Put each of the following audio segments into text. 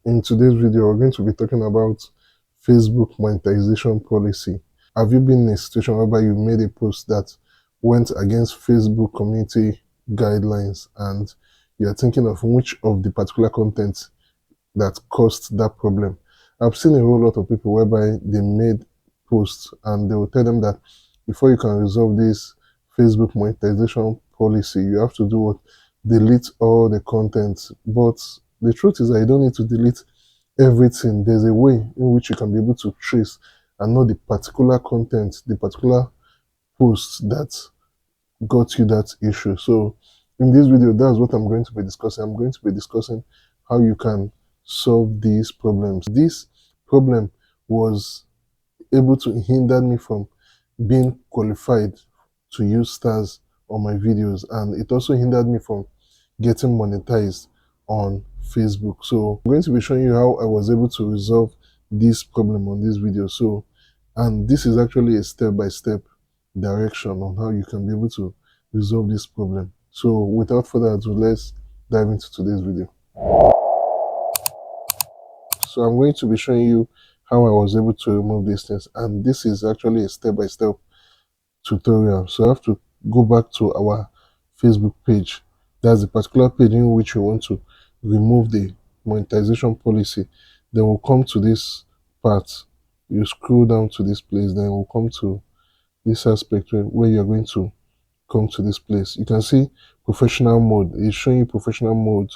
In today's video, we're going to be talking about Facebook monetization policy. Have you been in a situation whereby you made a post that went against Facebook community guidelines and you're thinking of which of the particular content that caused that problem? I've seen a whole lot of people whereby they made posts and they will tell them that before you can resolve this Facebook monetization policy, you have to do what? Delete all the content. But the truth is that you don't need to delete everything. There's a way in which you can be able to trace and know the particular content, the particular post that got you that issue. So in this video, that's what I'm going to be discussing. I'm going to be discussing how you can solve these problems. This problem was able to hinder me from being qualified to use stars on my videos, and it also hindered me from getting monetized on Facebook. So I'm going to be showing you how I was able to resolve this problem on this video. So, and this is actually a step-by-step direction on how you can be able to resolve this problem. So without further ado, let's dive into today's video. So I'm going to be showing you how I was able to remove these things, and this is actually a step-by-step tutorial. So I have to go back to our Facebook page. That's the particular page in which you want to remove the monetization policy. Then we'll come to this part. You scroll down to this place, then we'll come to this aspect where you're going to come to this place. You can see professional mode. It's showing you professional mode,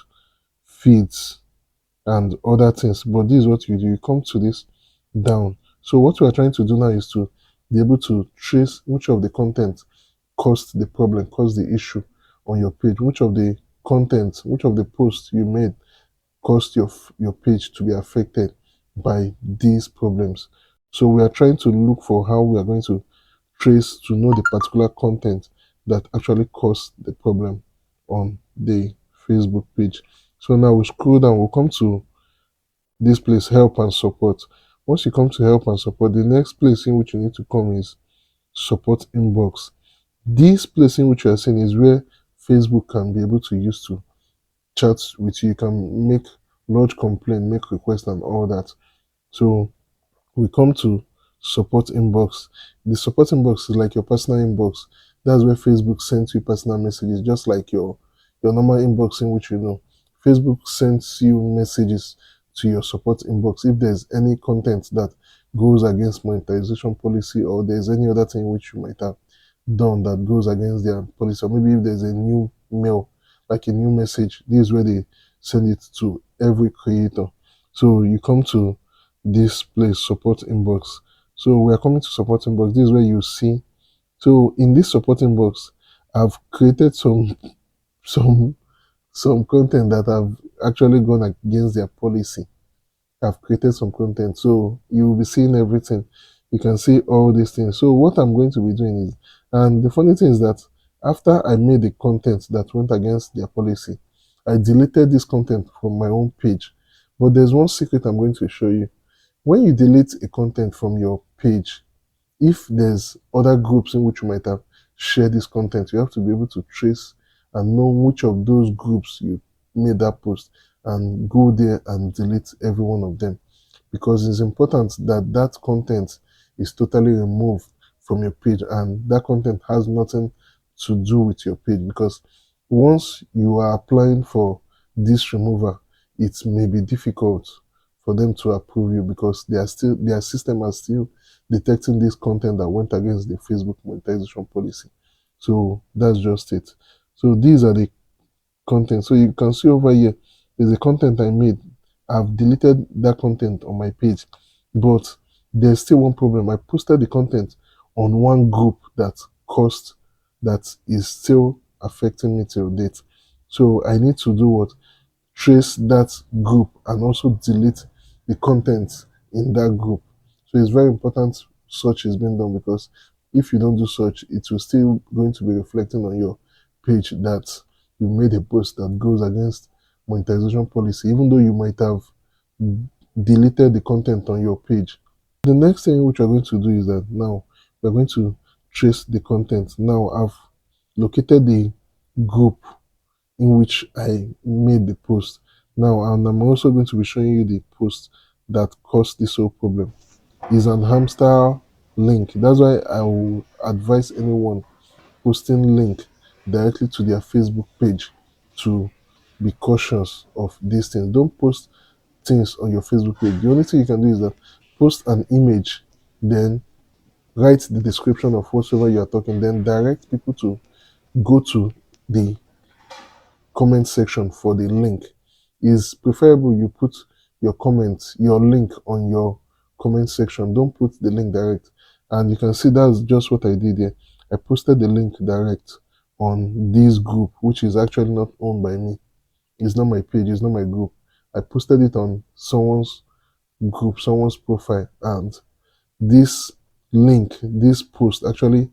feeds, and other things. But this is what you do. You come to this down. So what we are trying to do now is to be able to trace which of the content caused the problem, caused the issue on your page, which of the content, which of the posts you made caused your page to be affected by these problems. So we are trying to look for how we are going to trace to know the particular content that actually caused the problem on the Facebook page. So now we scroll down, we'll come to this place, help and support. Once you come to help and support, the next place in which you need to come is support inbox. This place in which you are seeing is where Facebook can be able to use to chat with you. You can make lodge complaint, make requests and all that. So we come to support inbox. The support inbox is like your personal inbox. That's where Facebook sends you personal messages, just like your normal inbox in which you know. Facebook sends you messages to your support inbox if there's any content that goes against monetization policy, or there's any other thing which you might have done that goes against their policy, or maybe if there's a new mail, like a new message. This is where they send it to every creator. So you come to this place, support inbox. So we are coming to support inbox. This is where you see. So in this support inbox, I've created some content that have actually gone against their policy. I've created some content, so you will be seeing everything. You can see all these things. So what I'm going to be doing is, and the funny thing is that after I made the content that went against their policy, I deleted this content from my own page. But there's one secret I'm going to show you. When you delete a content from your page, if there's other groups in which you might have shared this content, you have to be able to trace and know which of those groups you made that post and go there and delete every one of them, because it's important that that content is totally removed from your page and that content has nothing to do with your page, because once you are applying for this removal, it may be difficult for them to approve you, because their system are still detecting this content that went against the Facebook monetization policy. So that's just it. So these are the content. So you can see over here, there's a content I made. I've deleted that content on my page, but there's still one problem. I posted the content on one group that is still affecting me till date. So I need to do what? Trace that group and also delete the content in that group. So it's very important such is being done, because if you don't do such, it will still going to be reflecting on your page that you made a post that goes against monetization policy, even though you might have deleted the content on your page. The next thing which we're going to do is that now we're going to trace the content. Now I've located the group in which I made the post. Now, and I'm also going to be showing you the post that caused this whole problem. Is an hamster link. That's why I will advise anyone posting link directly to their Facebook page to be cautious of these things. Don't post things on your Facebook page. The only thing you can do is that post an image, then write the description of whatsoever you are talking, then direct people to go to the comment section for the link. Is preferable you put your comments, your link on your comment section. Don't put the link direct. And you can see that's just what I did here. I posted the link direct on this group, which is actually not owned by me. It's not my page, it's not my group. I posted it on someone's group, someone's profile, and this link, this post actually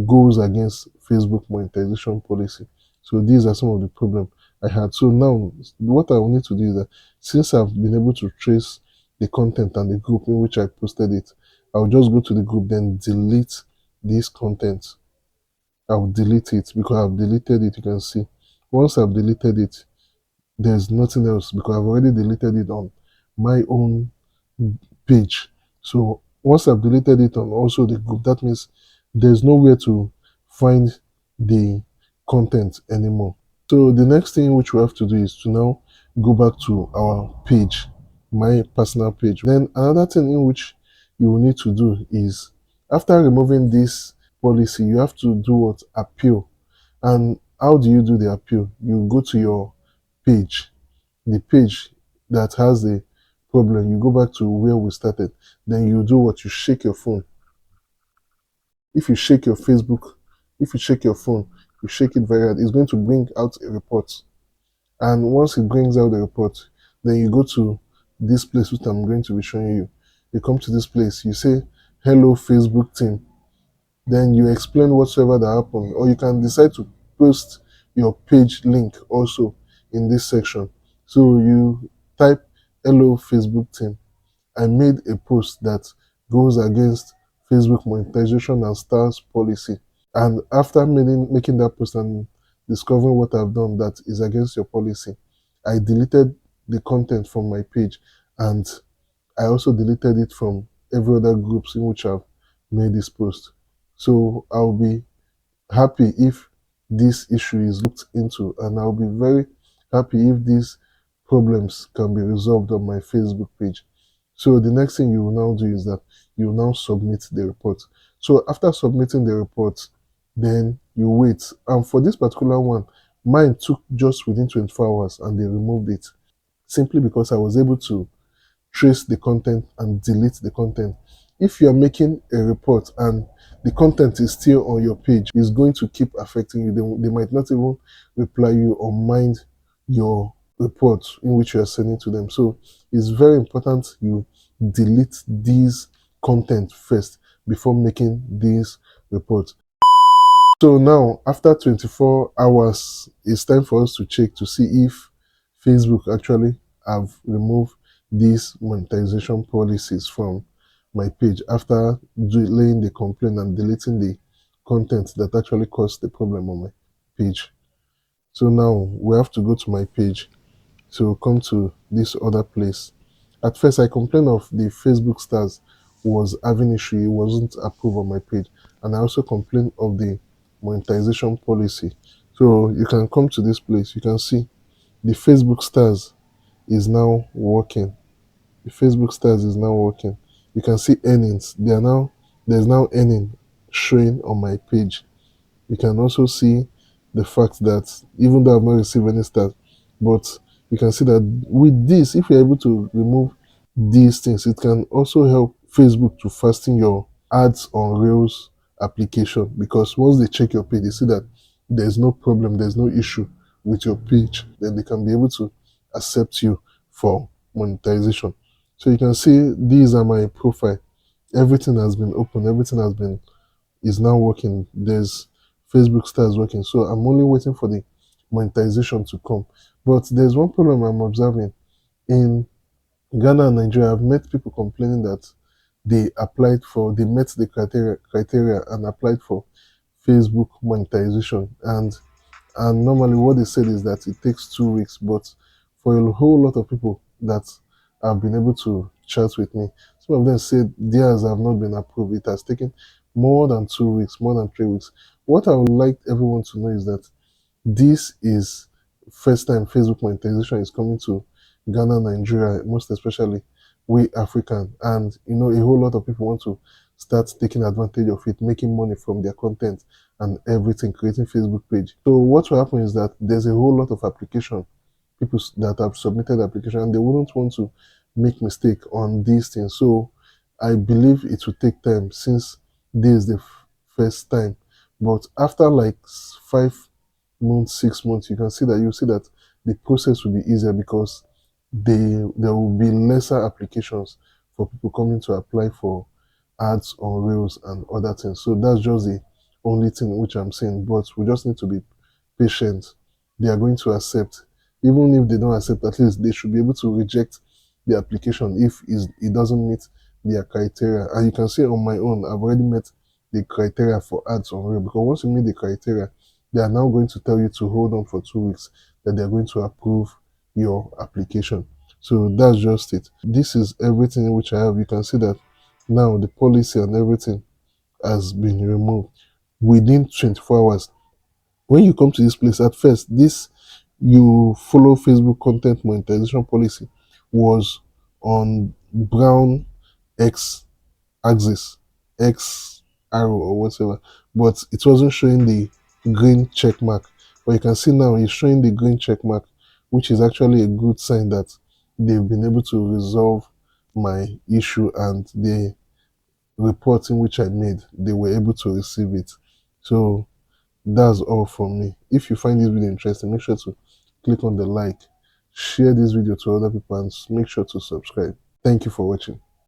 goes against Facebook monetization policy. So these are some of the problems I had. So now what I will need to do is that since I've been able to trace the content and the group in which I posted it, I'll just go to the group, then delete this content. I'll delete it because I've deleted it. You can see once I've deleted it, there's nothing else because I've already deleted it on my own page. So once I've deleted it on also the group, that means there's nowhere to find the content anymore. So the next thing which we have to do is to now go back to our page, my personal page. Then another thing in which you will need to do is after removing this policy, you have to do what? Appeal. And how do you do the appeal? You go to your page, the page that has the problem, you go back to where we started. Then you do what? You shake your phone. If you shake your Facebook, if you shake your phone, you shake it very hard, it's going to bring out a report. And once it brings out the report, then you go to this place which I'm going to be showing you. You come to this place, you say, "Hello, Facebook team." Then you explain whatsoever that happened, or you can decide to post your page link also in this section. So you type, "Hello, Facebook team. I made a post that goes against Facebook monetization and stars policy. And after making that post and discovering what I've done that is against your policy, I deleted the content from my page and I also deleted it from every other groups in which I've made this post. So I'll be happy if this issue is looked into, and I'll be very happy if these problems can be resolved on my Facebook page. So the next thing you will now do is that you will now submit the report. So after submitting the report, then you wait. And for this particular one, mine took just within 24 hours and they removed it simply because I was able to trace the content and delete the content. If you are making a report and the content is still on your page, it's going to keep affecting you. They might not even reply you or mind your report in which you are sending to them. So it's very important you delete these content first before making these reports. So now, after 24 hours, it's time for us to check to see if Facebook actually have removed these monetization policies from my page after laying the complaint and deleting the content that actually caused the problem on my page. So now we have to go to my page to come to this other place. At first, I complained of the Facebook stars was having issue; it wasn't approved on my page, and I also complained of the monetization policy. So you can come to this place. You can see the Facebook stars is now working. The Facebook stars is now working. You can see earnings. There's now earning showing on my page. You can also see the fact that even though I've not received any stars, but you can see that with this, if you're able to remove these things, it can also help Facebook to fasten your ads on Rails application, because once they check your page, they see that there's no problem, there's no issue with your page, then they can be able to accept you for monetization. So you can see these are my profile. Everything has been open, everything has been is now working. There's Facebook stars working. So I'm only waiting for the monetization to come. But there's one problem I'm observing in Ghana and Nigeria. I've met people complaining that they met the criteria and applied for Facebook monetization. And normally what they said is that it takes 2 weeks, but for a whole lot of people that have been able to chat with me. Some of them said theirs have not been approved. It has taken more than 2 weeks, more than 3 weeks. What I would like everyone to know is that this is first time Facebook monetization is coming to Ghana, Nigeria, most especially we African, and a whole lot of people want to start taking advantage of it, making money from their content and everything, creating Facebook page. So what will happen is that there's a whole lot of application people that have submitted application, and they wouldn't want to make mistake on these things. So I believe it will take time since this is the first time. But after like 5 months, 6 months, you can see that the process will be easier because there will be lesser applications for people coming to apply for ads on Reels and other things. So that's just the only thing which I'm saying. But we just need to be patient. They are going to accept. Even if they don't accept, at least they should be able to reject the application if it doesn't meet their criteria. And you can see on my own, I've already met the criteria for ads on Reel, because once you meet the criteria, they are now going to tell you to hold on for 2 weeks, that they're going to approve your application. So that's just it. This is everything which I have. You can see that now the policy and everything has been removed within 24 hours. When you come to this place, at first, this you follow Facebook content monetization policy was on brown X axis, X arrow or whatever, but it wasn't showing the green check mark. But you can see now it's showing the green check mark, which is actually a good sign that they've been able to resolve my issue, and the reporting which I made, they were able to receive it. So that's all from me. If you find this video interesting, make sure to click on the like, share this video to other people, and make sure to subscribe. Thank you for watching.